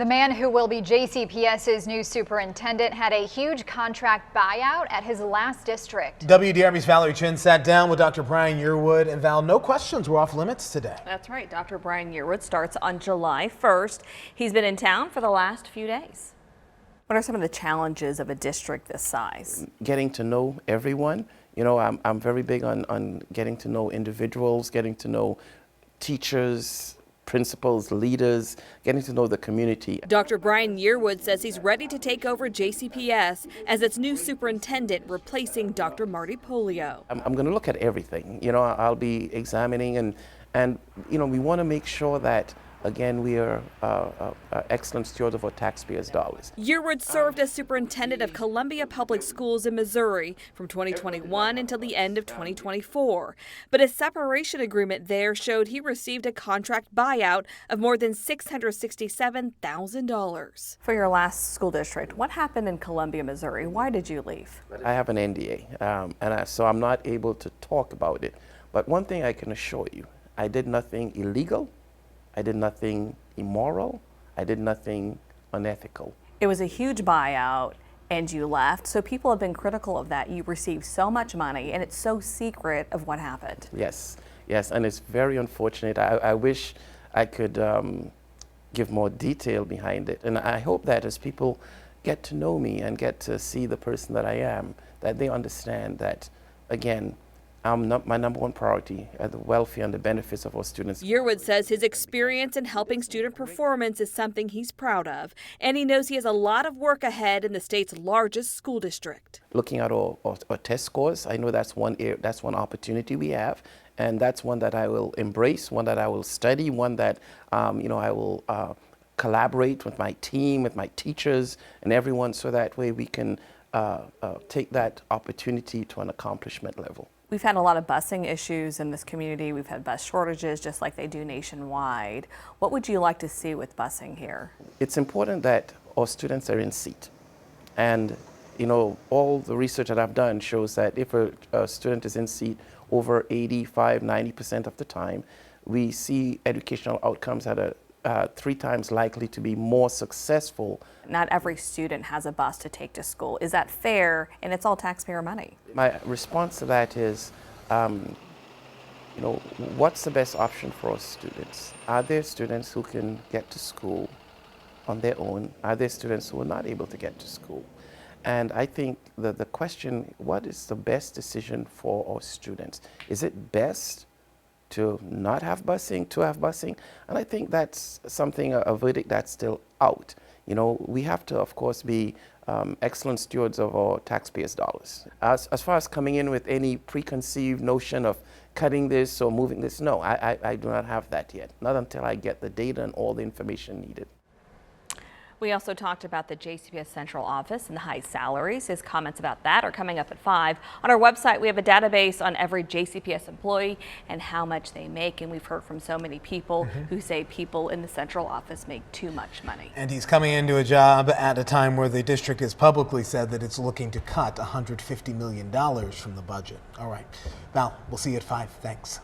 The man who will be JCPS's new superintendent had a huge contract buyout at his last district. WDRB's Valerie Chin sat down with Dr. Brian Yearwood, and Val, no questions were off limits today. That's right. Dr. Brian Yearwood starts on July 1st. He's been in town for the last few days. What are some of the challenges of a district this size? Getting to know everyone. You know, I'm very big on getting to know individuals, getting to know teachers, principals, leaders, getting to know the community. Dr. Brian Yearwood says he's ready to take over JCPS as its new superintendent, replacing Dr. Marty Pollio. I'm going to look at everything. You know, I'll be examining and you know, we want to make sure that, again, we are excellent stewards of our taxpayers' dollars. Yearwood served as superintendent of Columbia Public Schools in Missouri from 2021 until the end of 2024. But a separation agreement there showed he received a contract buyout of more than $667,000. For your last school district, what happened in Columbia, Missouri? Why did you leave? I have an NDA, so I'm not able to talk about it. But one thing I can assure you, I did nothing illegal. I did nothing immoral. I did nothing unethical. It was a huge buyout and you left, so people have been critical of that. You received so much money and it's so secret of what happened. Yes, yes, and it's very unfortunate. I wish I could give more detail behind it. And I hope that as people get to know me and get to see the person that I am, that they understand that, again, my number one priority are the welfare and the benefits of our students. Yearwood says his experience in helping student performance is something he's proud of, and he knows he has a lot of work ahead in the state's largest school district. Looking at our test scores, I know that's one opportunity we have, and that's one that I will embrace, one that I will study, one that you know, I will collaborate with my team, with my teachers, and everyone, so that way we can take that opportunity to an accomplishment level. We've had a lot of busing issues in this community. We've had bus shortages just like they do nationwide. What would you like to see with busing here? It's important that our students are in seat. And you know, all the research that I've done shows that if a student is in seat over 85–90% of the time, we see educational outcomes that are 3 times likely to be more successful. Not every student has a bus to take to school. Is that fair? And it's all taxpayer money. My response to that is, you know, what's the best option for our students? Are there students who can get to school on their own? Are there students who are not able to get to school? And I think that the question, what is the best decision for our students? Is it best to not have busing, to have busing? And I think that's something, a verdict that's still out. You know, we have to, of course, be excellent stewards of our taxpayers' dollars. As far as coming in with any preconceived notion of cutting this or moving this, no, I do not have that yet. Not until I get the data and all the information needed. We also talked about the JCPS central office and the high salaries. His comments about that are coming up at 5. On our website, we have a database on every JCPS employee and how much they make. And we've heard from so many people who say people in the central office make too much money. And he's coming into a job at a time where the district has publicly said that it's looking to cut $150 million from the budget. All right, Val, we'll see you at 5. Thanks.